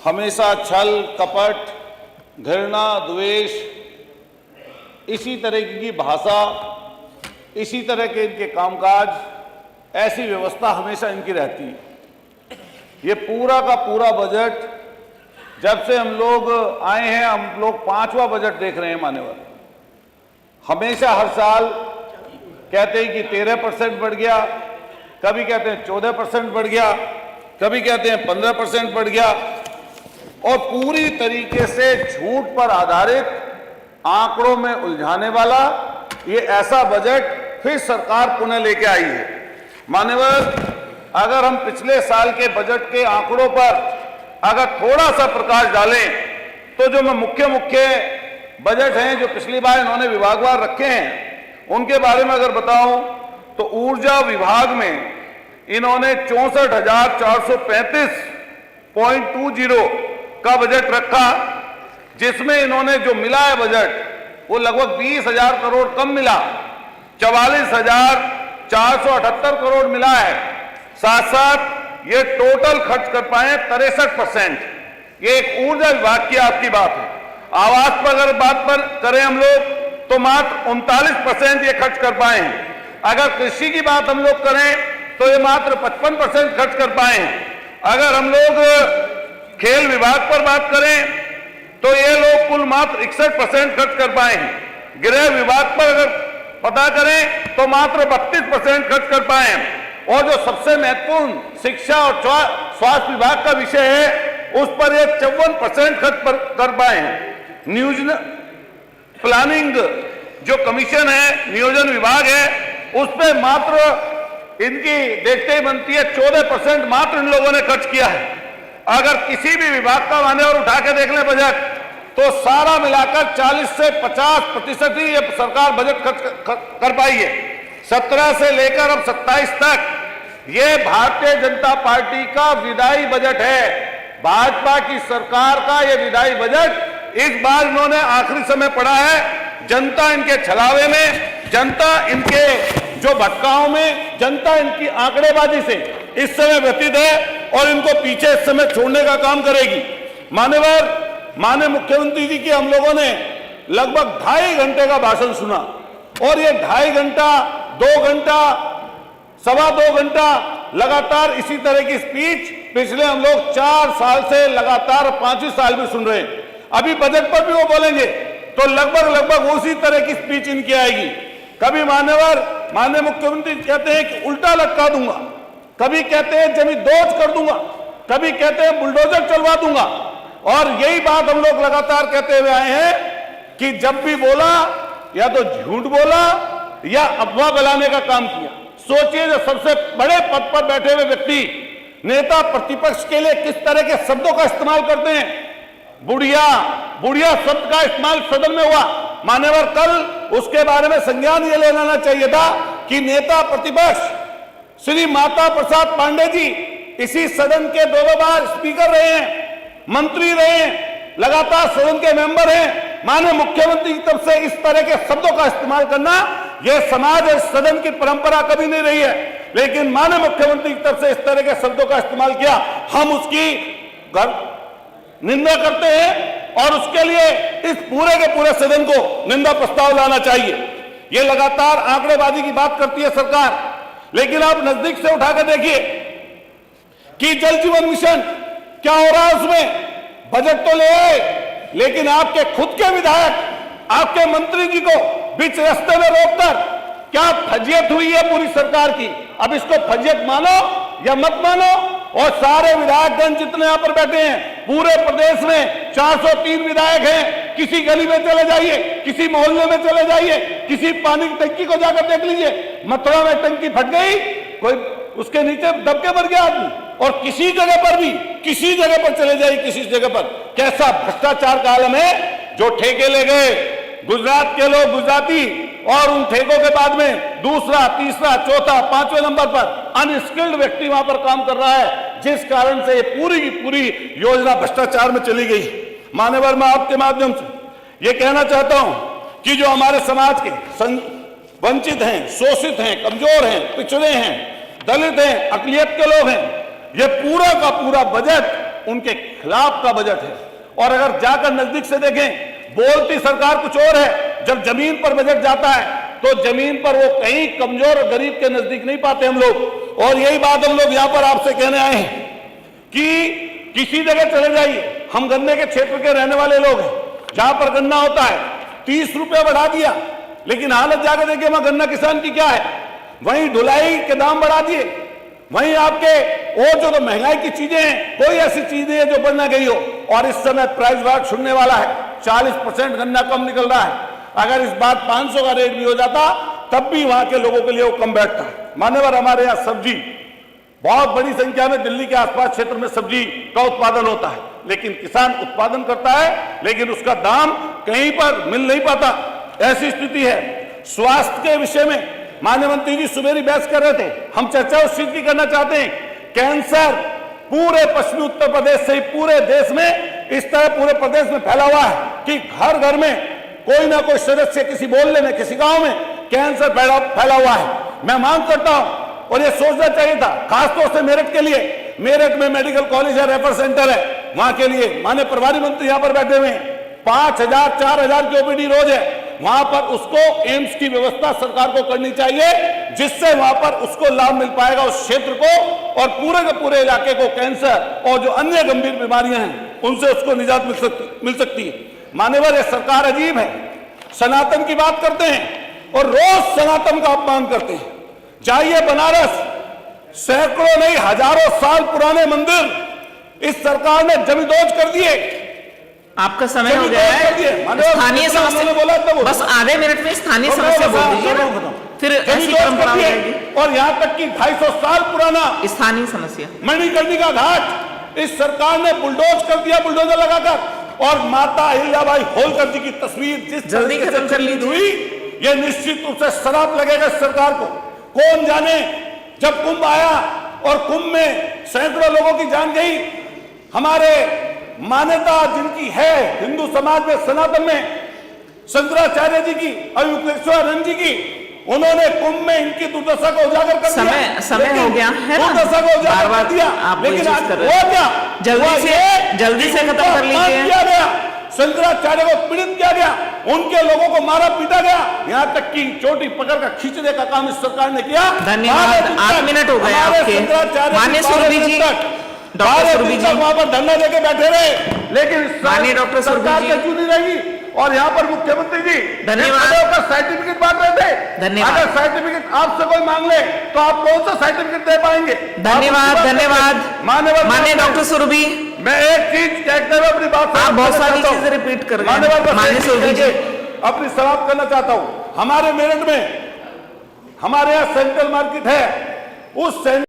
हमेशा छल कपट, घृणा, द्वेष, इसी तरह की भाषा, इसी तरह के इनके कामकाज, ऐसी व्यवस्था हमेशा इनकी रहती है। ये पूरा का पूरा बजट, जब से हम लोग आए हैं, हम लोग 5वां बजट देख रहे हैं मान्यवर। हमेशा हर साल कहते हैं कि 13% बढ़ गया, कभी कहते हैं 14% बढ़ गया, कभी कहते हैं 15% बढ़ गया, और पूरी तरीके से झूठ पर आधारित, आंकड़ों में उलझाने वाला ये ऐसा बजट फिर सरकार पुनः लेके आई है। मान्यवर, अगर हम पिछले साल के बजट के आंकड़ों पर अगर थोड़ा सा प्रकाश डालें, तो जो मैं मुख्य बजट हैं जो पिछली बार इन्होंने विभागवार रखे हैं, उनके बारे में अगर बताऊं तो ऊर्जा विभाग में इन्होंने 64,435.20 का बजट रखा, जिसमें इन्होंने जो मिला है बजट वो लगभग 20,000 करोड़ कम मिला, 44,478 करोड़ मिला है। साथ साथ ये टोटल खर्च कर पाए 63%। ये एक ऊर्जा विभाग की आपकी बात है। आवास पर अगर बात पर करें हम लोग तो मात्र 39% ये खर्च कर पाए हैं। अगर कृषि की बात हम लोग करें तो ये मात्र 55% खर्च कर पाए हैं। अगर हम लोग खेल विभाग पर बात करें तो ये लोग कुल मात्र 61% खर्च कर पाए हैं। गृह विभाग पर अगर पता करें तो मात्र 32% खर्च कर पाए हैं। और जो सबसे महत्वपूर्ण शिक्षा और स्वास्थ्य विभाग का विषय है, उस पर ये 54% खर्च कर पाए हैं। नियोजन प्लानिंग जो कमीशन है, नियोजन विभाग है, उस पर मात्र इनकी देखते ही बनती है 14% मात्र इन लोगों ने खर्च किया है। अगर किसी भी विभाग का मान्यवर उठा के देख ले बजट, तो सारा मिलाकर 40 से 50% ही ये सरकार बजट खर्च कर पाई है। 17 से लेकर अब 27 तक ये भारतीय जनता पार्टी का विधायी बजट है। भाजपा की सरकार का ये विधायी बजट इस बार इन्होंने आखिरी समय पड़ा है। जनता इनके छलावे में, जनता इनके जो भटकाओं में, जनता इनकी आंकड़ेबाजी से इस समय व्यतीत है और इनको पीछे इस समय छोड़ने का काम करेगी। मान्यवर, माननीय मुख्यमंत्री जी की हम लोगों ने लगभग 2.5 घंटे का भाषण सुना, और ये 2.5 घंटा, 2 घंटा, 2.25 घंटा लगातार इसी तरह की स्पीच पिछले हम लोग 4 साल से लगातार 5वें साल में सुन रहे हैं। अभी बजट पर भी वो बोलेंगे तो लगभग उसी तरह की स्पीच इनकी आएगी। कभी माननीय मुख्यमंत्री कहते हैं कि उल्टा लटका दूंगा, कभी कहते हैं जमीन दोज कर दूंगा, कभी कहते हैं बुलडोजर चलवा दूंगा, और यही बात हम लोग लगातार कहते हुए आए हैं कि जब भी बोला या तो झूठ बोला या अफवाह फैलाने का काम किया। सोचिए, जो सबसे बड़े पद पर बैठे हुए व्यक्ति, नेता प्रतिपक्ष के लिए किस तरह के शब्दों का इस्तेमाल करते हैं। बुढ़िया शब्द का इस्तेमाल सदन में हुआ। मान्यवर, कल उसके बारे में संज्ञान ये लेना चाहिए था कि नेता प्रतिपक्ष श्री माता प्रसाद पांडे जी इसी सदन के 2 बार स्पीकर रहे हैं, मंत्री रहे हैं, लगातार सदन के मेंबर हैं। माननीय मुख्यमंत्री की तरफ से इस तरह के शब्दों का इस्तेमाल करना, यह समाज और सदन की परंपरा कभी नहीं रही है। लेकिन माननीय मुख्यमंत्री की तरफ से इस तरह के शब्दों का इस्तेमाल किया, हम उसकी निंदा करते हैं और उसके लिए इस पूरे के पूरे सदन को निंदा प्रस्ताव लाना चाहिए। यह लगातार आंकड़ेबाजी की बात करती है सरकार, लेकिन आप नजदीक से उठा कर देखिए कि जल जीवन मिशन क्या हो रहा है। उसमें बजट तो ले आए, लेकिन आपके खुद के विधायक, आपके मंत्री जी को बीच रास्ते में रोककर क्या फजियत हुई है पूरी सरकार की। अब इसको फजियत मानो या मत मानो, और सारे विधायकगण जितने यहां पर बैठे हैं, पूरे प्रदेश में 403 विधायक हैं। किसी गली में चले जाइए, किसी मोहल्ले में चले जाइए, किसी पानी की टंकी को जाकर देख लीजिए। मथुरा में टंकी फट गई, कोई उसके नीचे दब के मर गया आदमी। और किसी जगह पर भी, किसी जगह पर चले जाइए, किसी जगह पर कैसा भ्रष्टाचार का आलम है। जो ठेके ले गए गुजरात के लोग, गुजराती, और उन ठेकों के बाद में दूसरा, तीसरा, चौथा, 5वें नंबर पर अनस्किल्ड व्यक्ति वहां पर काम कर रहा है, जिस कारण से ये पूरी की पूरी योजना भ्रष्टाचार में चली गई। मान्यवर, मैं आपके माध्यम से ये कहना चाहता हूं कि जो हमारे समाज के वंचित हैं, शोषित हैं, कमजोर हैं, पिछड़े हैं, दलित हैं, अकलियत के लोग हैं, ये पूरा का पूरा बजट उनके खिलाफ का बजट है। और अगर जाकर नजदीक से देखें, बोलती सरकार कुछ और है, जब जमीन पर बजट जाता है तो जमीन पर वो कहीं कमजोर और गरीब के नजदीक नहीं पाते हम लोग। और यही बात हम लोग यहां पर आपसे कहने आए हैं कि किसी जगह चले जाइए, हम गन्ने के क्षेत्र के रहने वाले लोग हैं, जहां पर गन्ना होता है 30 रुपए बढ़ा दिया, लेकिन हालत जाकर देखिए वहां गन्ना किसान की क्या है। वहीं ढुलाई के दाम बढ़ा दिए, वहीं आपके और जो महंगाई की चीजें हैं, कोई ऐसी चीज नहीं है जो बढ़ ना गई हो। और इस समय प्राइस वार छुड़ने वाला है, 40% गन्ना कम निकल रहा है। अगर इस बार 500 का रेट भी हो जाता तब भी वहां के लोगों के लिए वो कम बैठता है। मान्यवर, हमारे यहाँ सब्जी बहुत बड़ी संख्या में दिल्ली के आसपास क्षेत्र में सब्जी का उत्पादन होता है, लेकिन किसान उत्पादन करता है लेकिन उसका दाम कहीं पर मिल नहीं पाता, ऐसी स्थिति है। स्वास्थ्य के विषय में माननीय मंत्री जी सुबह बहस कर रहे थे, हम चर्चा उस चीज की करना चाहते हैं। कैंसर पूरे पश्चिमी उत्तर प्रदेश से ही पूरे देश में इस तरह पूरे प्रदेश में फैला हुआ है कि घर घर में कोई ना कोई सदस्य किसी मोहल्ले में किसी गांव में कैंसर फैला हुआ है। मैं मांग करता हूं, और ये सोचना चाहिए था खासतौर से मेरठ के लिए। मेरठ में मेडिकल कॉलेज है, रेफर सेंटर है, वहां के लिए माननीय प्रभारी मंत्री यहां पर बैठे हुए हैं, 5000 4000 की ओपीडी रोज है। वहां पर उसको एम्स की व्यवस्था सरकार को करनी चाहिए, जिससे वहां पर उसको लाभ मिल पाएगा उस क्षेत्र को, और पूरे के पूरे इलाके को कैंसर और जो अन्य गंभीर बीमारियां हैं उनसे उसको निजात मिल सकती है। मान्यवर, ये सरकार अजीब है, सनातन की बात करते हैं और रोज सनातन का अपमान करते हैं। जाइए बनारस, सैकड़ों नहीं हजारों साल पुराने मंदिर इस सरकार ने जमींदोज कर दिए। आपका समय हो गया है। स्थानीय समस्या बोला तो बस आधे मिनट में स्थानीय समस्या बोल दीजिए ना, फिर ऐसी परंपरा हो जाएगी। और यहाँ तक कि 250 साल पुराना स्थानीय समस्या मणिकर्णिका घाट इस सरकार ने बुलडोज कर दिया, बुलडोजर लगाकर। और माता अहिल्याबाई होलकर जी की तस्वीर जिस जल्दी खत्म कर ली हुई, ये निश्चित रूप से शराब लगेगा सरकार को। कौन जाने जब कुंभ आया और कुंभ में सैकड़ों लोगों की जान गई, हमारे मान्यता जिनकी है हिंदू समाज में सनातन में, शंकराचार्य जी की, अभिमुक्तेश्वरानंद जी की, उन्होंने कुंभ में इनकी दुर्दशा को उजागर कर दिया। समय हो गया है ना, दुर्दशा को उजागर कर दिया, लेकिन आज वो क्या जल्दी से खत्म कर लीजिए। शंकराचार्य को पीड़ित किया गया, उनके लोगों को मारा पीटा गया, यहाँ तक कि चोटी पकड़कर खींचने का काम इस सरकार ने किया। धन्यवाद, 8 मिनट हो गए आपके। माननीय सुरभि जी, डॉक्टर सुरभि जी वहां पर धरना देके बैठे रहे, लेकिन माननीय डॉक्टर सुरभि जी क्यों नहीं रहेगी। और यहाँ पर मुख्यमंत्री जी धन्यवाद सर्टिफिकेट बांट रहे थे। धन्यवाद। अगर सर्टिफिकेट आपसे कोई मांग ले तो आप कौन सा सर्टिफिकेट दे पाएंगे। धन्यवाद, धन्यवाद माननीय डॉक्टर सुरभि। मैं एक चीज कहते हुए अपनी बात आप बहुत सारी चीजें रिपीट कर रहे हैं। माननीय सुरभि जी, अपनी समाप्त करना चाहता हूँ। हमारे मेरठ में हमारे यहाँ सेंट्रल मार्केट है, उस